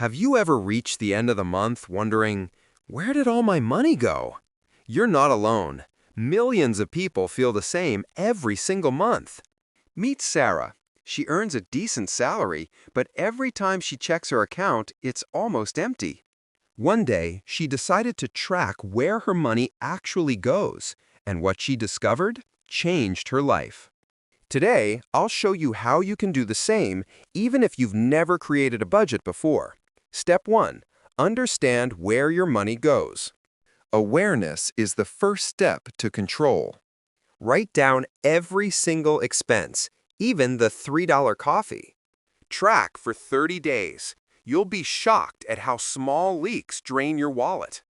Have you ever reached the end of the month wondering, where did all my money go? You're not alone. Millions of people feel the same every single month. Meet Sarah. She earns a decent salary, but every time she checks her account, it's almost empty. One day, she decided to track where her money actually goes, and what she discovered changed her life. Today, I'll show you how you can do the same even if you've never created a budget before. Step 1. Understand where your money goes. Awareness is the first step to control. Write down every single expense, even the $3 coffee. Track for 30 days. You'll be shocked at how small leaks drain your wallet.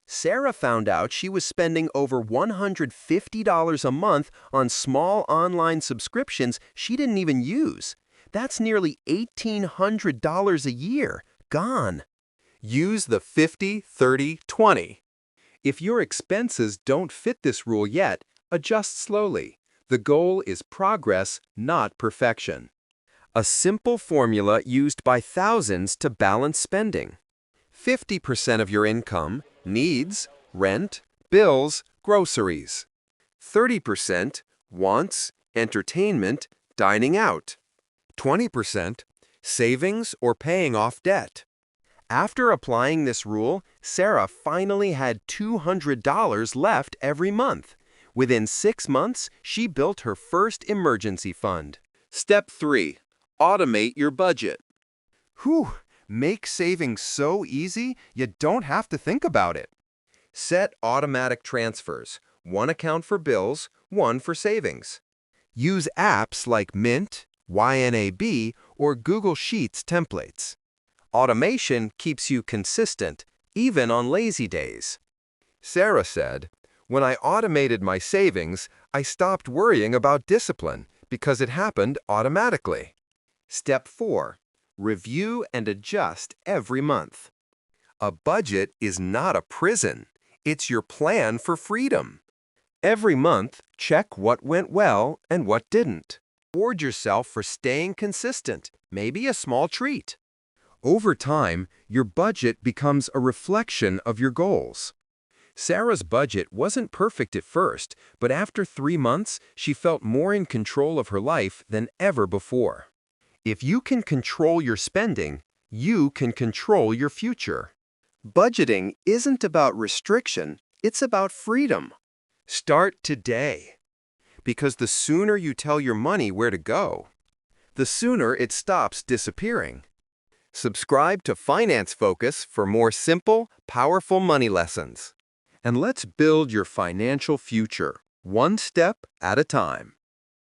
Sarah found out she was spending over $150 a month on small online subscriptions she didn't even use. That's nearly $1,800 a year, gone. Use the 50-30-20. If your expenses don't fit this rule yet, adjust slowly. The goal is progress, not perfection. A simple formula used by thousands to balance spending. 50% of your income, needs, rent, bills, groceries. 30%, wants, entertainment, dining out. 20%, savings or paying off debt. After applying this rule, Sarah finally had $200 left every month. Within 6 months, she built her first emergency fund. Step 3. Automate your budget. Whew! Make saving so easy, you don't have to think about it. Set automatic transfers, one account for bills, one for savings. Use apps like Mint, YNAB, or Google Sheets templates. Automation keeps you consistent, even on lazy days. Sarah said, "When I automated my savings, I stopped worrying about discipline because it happened automatically." Step 4. Review and adjust every month. A budget is not a prison. It's your plan for freedom. Every month, check what went well and what didn't. Reward yourself for staying consistent, maybe a small treat. Over time, your budget becomes a reflection of your goals. Sarah's budget wasn't perfect at first, but after 3 months, she felt more in control of her life than ever before. If you can control your spending, you can control your future. Budgeting isn't about restriction, it's about freedom. Start today. Because the sooner you tell your money where to go, the sooner it stops disappearing. Subscribe to Finance Focus for more simple, powerful money lessons. And let's build your financial future, one step at a time.